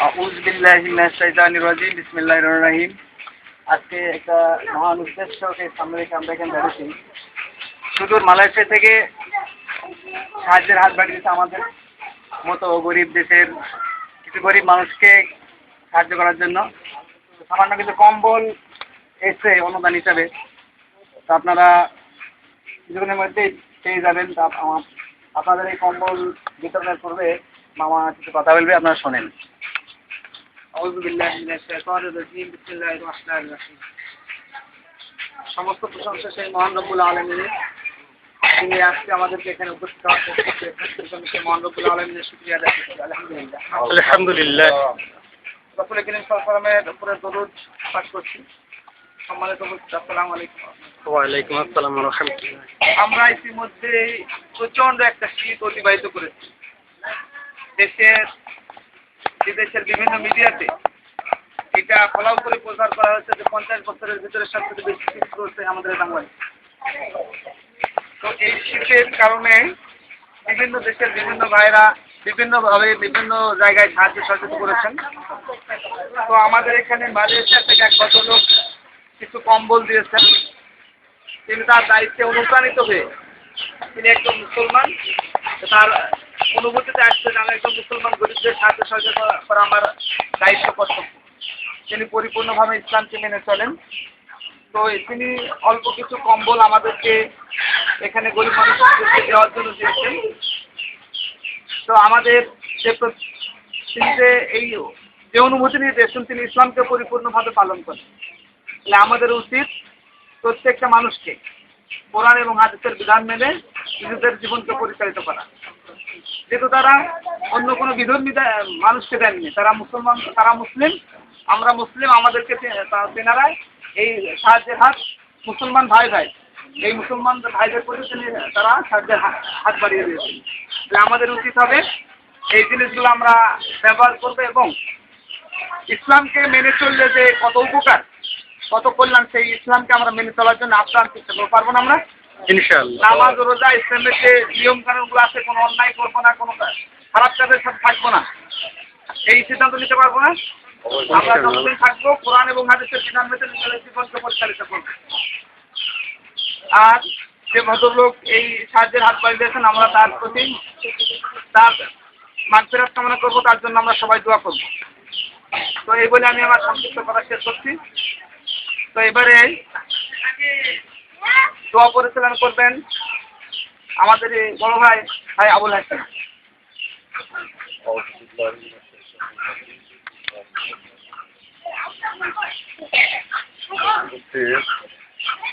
আউযু বিল্লাহি মিনাশ শাইতানির রাজিম বিসমিল্লাহির রহমানির রহিম। আজকে একটা মহান উদ্দেশ্যকে সামনে রেখে আমরা এখানে দাঁড়িয়েছি। সুদূর মালয়েশিয়া থেকে সাহায্যের হাত বাড়িয়েছে আমাদের মতো গরিব দেশের কিছু গরিব মানুষকে সাহায্য করার জন্য। সামান্য কিছু কম্বল এসছে অনুদান হিসাবে, তো আপনারা কিছুদিনের মধ্যেই পেয়ে যাবেন। তা আপনাদের এই কম্বল বিতরণের পূর্বে মামা কিছু কথা বলবে, আপনারা শোনেন। আউযু বিল্লাহি মিনাশ শাইতানির রাজিম বিসমিল্লাহির রহমানির রহিম। সমস্ত প্রশংসা সেই মহান রব্বুল আলামিনের, তিনি আজকে আমাদেরকে এখানে উপস্থিত হওয়ার সেই মহান রব্বুল আলামিনের শুকরিয়া আদায় করছি। আলহামদুলিল্লাহ আলহামদুলিল্লাহ। রাসূল করিম সাল্লাল্লাহু আলাইহি ওয়াসাল্লামের উপরে দরুদ পাঠ করছি। সম্মানিত উপস্থিতি, আসসালামু আলাইকুম। ওয়ালাইকুম আসসালাম ওয়া রাহমাতুল্লাহ। আমরা ইতিমধ্যে প্রচন্ড একটা শীত অতিবাহিত করেছি। বিদেশের বিভিন্ন মিডিয়াতে এটা ফলাও করে প্রচার করা হয়েছে যে 50 বছরের ভিতরে সবচেয়ে বেশি শীত পড়ছে আমাদের বাংলায়। তো এই শীতের কারণে বিভিন্ন দেশের বিভিন্ন ভাইরা বিভিন্নভাবে বিভিন্ন জায়গায় সাহায্য সহযোগিতা করেছেন। তো আমাদের এখানে মালয়েশিয়া থেকে এক ভদ্রলোক কিছু কম্বল দিয়েছেন। তিনি তার দায়িত্বে অনুপ্রাণিত হয়ে, তিনি একজন মুসলমান, তার অনুভূতিতে আসছে যে আমি একজন মুসলমান গরিবদের সাহায্য সহযোগিতা করা আমার দায়িত্ব কর্তব্য। তিনি পরিপূর্ণভাবে ইসলামকে মেনে চলেন। তো তিনি অল্প কিছু কম্বল আমাদেরকে এখানে গরিব মানুষদেরকে দেওয়ার জন্য দিয়েছেন। তো আমাদের তিনি যে অনুভূতি নিয়ে দিয়েছেন, তিনি ইসলামকে পরিপূর্ণভাবে পালন করেন। তাহলে আমাদের উচিত প্রত্যেকটা মানুষকে কোরআন এবং হাদিসের বিধান মেনে নিজেদের জীবনকে পরিচালিত করা। যেহেতু তারা অন্য কোনো বিধর্মী মানুষকে দেননি, তারা মুসলমান, তারা মুসলিম, আমরা মুসলিম, আমাদেরকে তেনারা এই সাহায্যের হাত মুসলমান ভাই এই মুসলমান ভাইদের প্রতি তারা সাহায্যের হাত বাড়িয়ে দিয়েছেন। তাহলে আমাদের উচিত হবে এই জিনিসগুলো আমরা ব্যবহার করবো এবং ইসলামকে মেনে চললে যে কত উপকার, কত কল্যাণ, সেই ইসলামকে আমরা মেনে চলার জন্য আপ্রাণ চেষ্টা করবো। পারবো না আমরা? ইনশাআল্লাহ। নামাজ, রোজা, ইসলামের যে নিয়ম কানুনগুলো আছে, কোনো অন্যায় করবো না, কোনো খারাপ কাজের সাথে থাকবো না, এই সিদ্ধান্ত নিতে পারবো না। আমরা যতদিন থাকবো কোরআন এবং হাদিসের বিধান মেনে নিজেদের জীবনকে পরিচালিত করবো। আর যে ভদ্রলোক এই সাহায্যের হাত বাড়িয়ে দিয়েছেন, আমরা তার প্রতি তার মাগফিরাত কামনা করবো, তার জন্য আমরা সবাই দোয়া করবো। তো এই বলে আমি আমার সংক্ষিপ্ত কথা শেষ করছি। তো এবারে দোয়া পরিচালনা করবেন আমাদের এই বড় ভাই আবুল হাসান।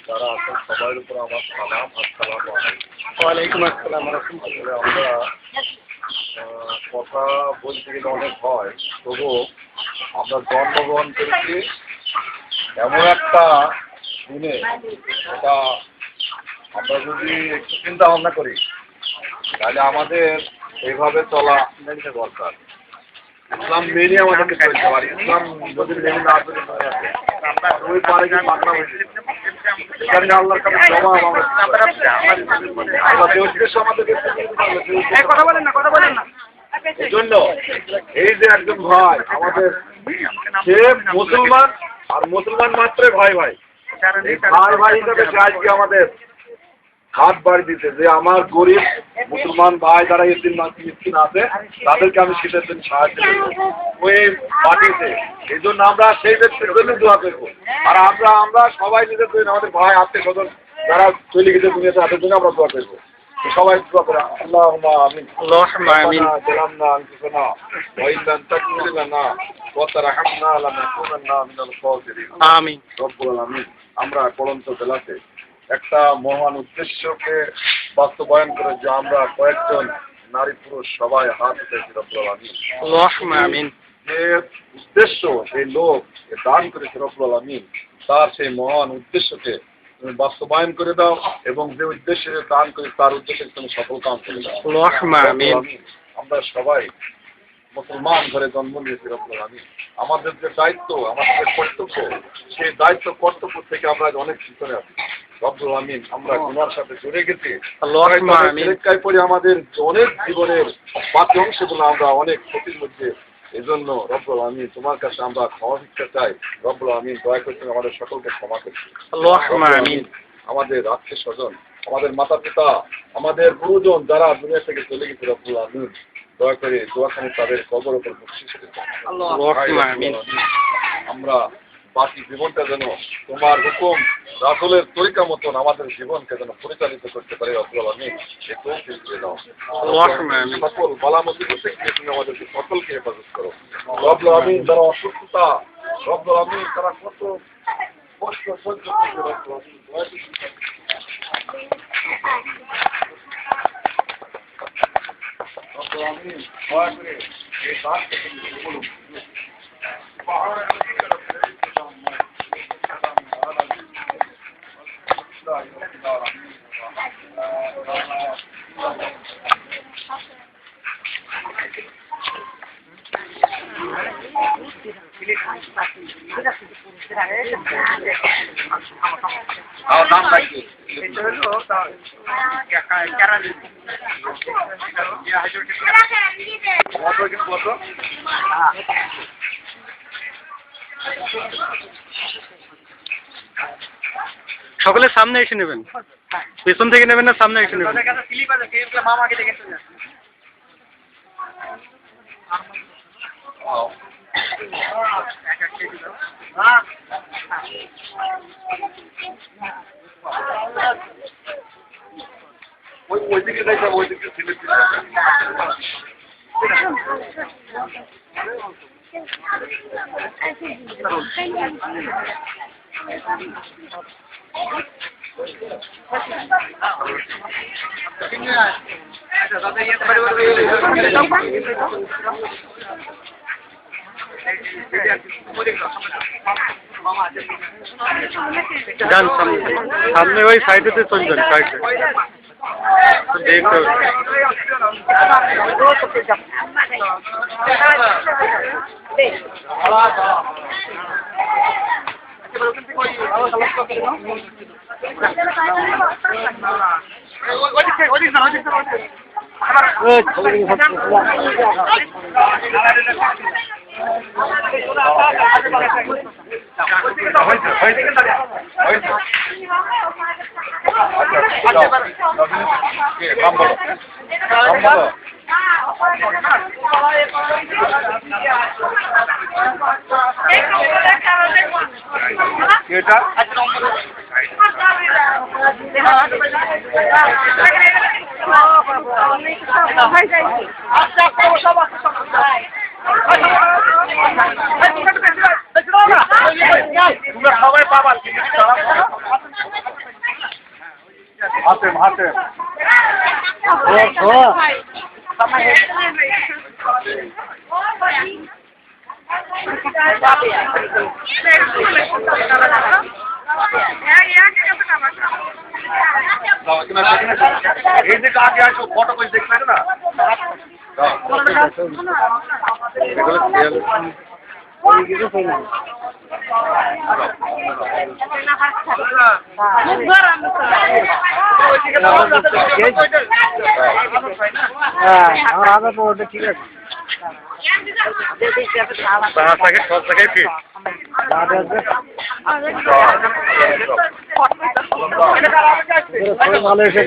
যারা আছেন সবার উপর আমার সালাম। আসসালামু আলাইকুম। ওয়ালাইকুম আসসালাম ওয়া রাহমাতুল্লাহ। আমরা কথা বলতে গেলে অনেক হয়, তবু আমরা জন্মগ্রহণ করেছি এমন একটা দিনে, এটা আমরা যদি একটু চিন্তা ভাবনা করি তাহলে আমাদের এইভাবে চলা দরকার। ইসলাম মেনে আমাদেরকে চলতে পারি। ইসলাম যদি মেনে না চলে ওই পারে যে মাত্রা হয়েছে আল্লাহর কাছে জমা কথা বলেন না। এই জন্য এই যে একজন ভাই আমাদের, সে মুসলমান, আর মুসলমান মাত্রই ভাই ভাই হিসাবে আজকে আমাদের হাত বাড়ি দিতে, যে আমার গরিব মুসলমান ভাই যারা মিসকিন আছে তাদেরকে আমি শীতের দিন সাহায্য করবো ওই পাঠিয়েছে। এই জন্য আমরা সেই ব্যক্তির জন্য দোয়া করবো। আর আমরা সবাই নিজের জন্য, আমাদের ভাই আত্মীয় স্বজন যারা চলে গেছে দুনিয়াতে, তাদের জন্য আমরা দোয়া করবো। সবাই দোয়া করে আল্লাহুম্মা আমিন। আল্লাহুম্মা আমিন। জালামনা আনফুসানা ওয়া ইন লাম তাগফির লানা ওয়া তারহামনা লানাকুনান্না মিনাল খাসিরিন। আমিন রব্বুল আলামিন। আমরা পড়ন্ত বেলাতে একটা মহান উদ্দেশ্যকে বাস্তবায়ন করে, যে আমরা কয়েকজন নারী পুরুষ সবাই হাত উঠেছি রব্বুল আলামিন। আল্লাহুম্মা আমিন। যে উদ্দেশ্য সেই লোক দান করেছে রব্বুল আলামিন, তার সেই মহান উদ্দেশ্যকে তুমি বাস্তবায়ন করে দাও এবং যে উদ্দেশ্যে দান করে তার উদ্দেশ্যে তুমি সফল কাম করে দাও। আল্লাহুম্মা আমিন। আমরা সবাই মুসলমান ঘরে জন্ম নিয়েছি রব্বুল আলামিন। আমাদের যে দায়িত্ব, আমাদের যে কর্তব্য, সেই দায়িত্ব কর্তব্য থেকে আমরা অনেক পিছনে আছি রব্বুল আমিন। আমরা গুনার সাথে জড়ে গেছি। আল্লাহুম্মা আমিন। পরে আমাদের অনেক জীবনের বাকি অংশগুলো আমরা অনেক ক্ষতির মধ্যে এজন্য রব্বুল আলামিন তোমার কাছে আমরা ক্ষমা ভিক্ষা চাই। রব্বুল আলামিন দয়া করে তুমি আমাদের সকলকে ক্ষমা করছি। اللهم آمين আমাদের আত্মীয় স্বজন, আমাদের মাতা পিতা, আমাদের গুরুজন যারা দুনিয়া থেকে চলে গেছে, রব্বুল আলামিন দয়া করে দোয়াখানে তাদের কবর উপর বকশিশ করে দাও। اللهم آمين আমরা বাকি জীবনটা যেন তোমার হুকুম রাসূলের তরিকা মতন আমাদের জীবনকে যেন পরিচালিত করতে পারি। রব্বুল আলামিন এই তৌফিক দিয়ে দাও। اللهم آمين সকল বালা মুসিবত থেকে তুমি আমাদেরকে সকলকে হেফাজত করো। রব্বুল আলামিন যারা অসুস্থতা, রব্বুল আলামিন তারা কত কষ্ট সহ্য করতে, রব্বুল আলামিন দয়া করে রব্বুল আলামিন দয়া করে এই কাজকে তুমি কবুল করো। নাম রাখি সকলে সামনে এসে নেবেন, পেছন থেকে নেবেন না সামনে এসে নেবেন। ওইদিকে দেখলাম, ওইদিকে সিলেক্ট যান সামনে, সামনে ওই সাইডেতে চলে যান, সাইডে দেখতে হবে। সবাই পাবার হাতে হাতে এই যে আগে আসো ফটো করে দেখবে না ঠিক আছে, সব জায়গায় ফিট। ভালো এসে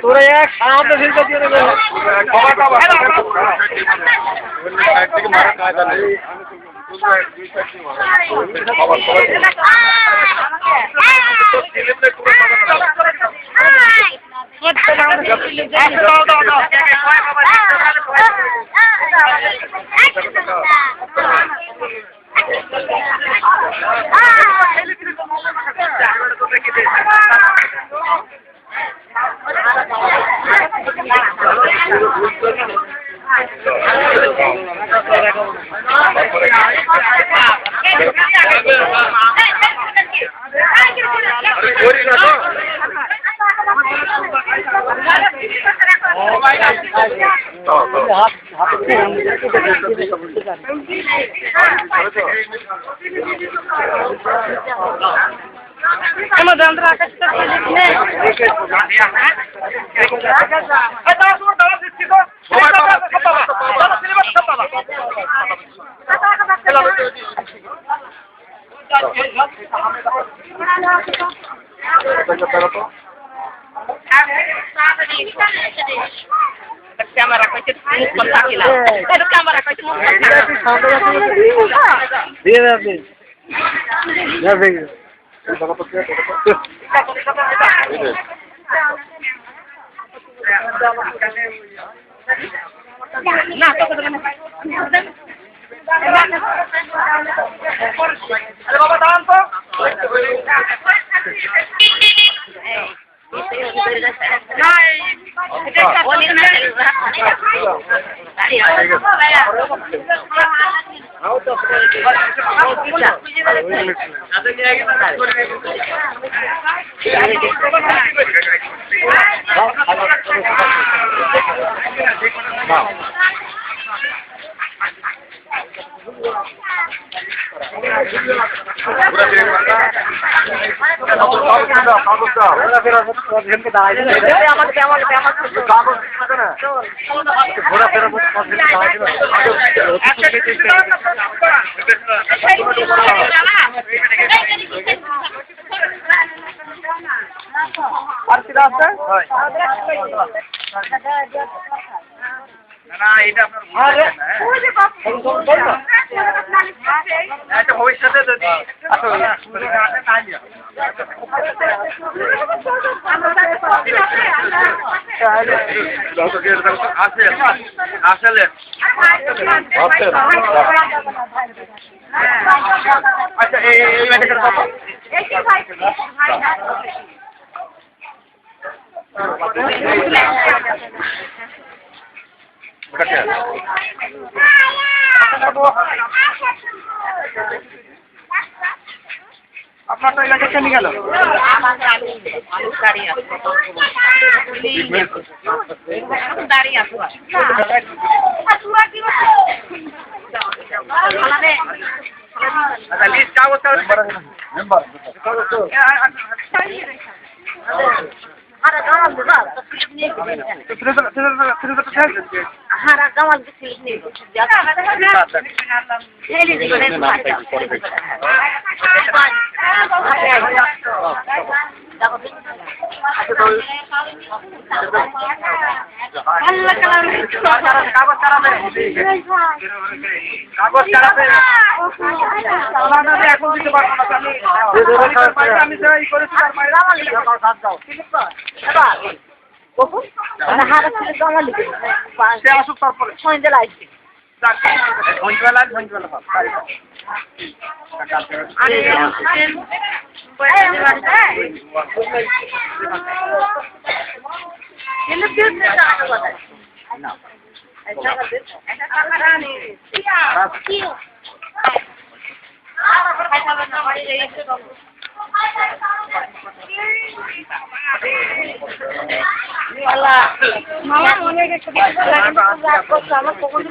তোরা এক সাথে দিয়ে দেবে। মারা কায়দা নেই। Hey, করি না তো আমার যন্ত্র আকাশটা ক্যামেরা কইছে মুখ কথা কিলা এটা ক্যামেরা কইছে মুখ কথা দিয়ে দেবে যাবে না তো কথা না আরে বাবা দাঁড়ান তো না এটা আপনার ভবিষ্যতে যদি আসলে আচ্ছা এই মেডিকেল আপনার তো এলাকা কেন গেল দাঁড়িয়ে আসো আচ্ছা লিস্ট কাগজ হারা গাওয়াল গেছিল নিয়ে কাগজ চালাবে এখন দিতে পারবো না আমি যাই করেছি তার মায়ের হারা ছিল গাওয়াল সে আসুক তারপরে সন্ধ্যা লাগছে মামা মনে গেছে আমার কখন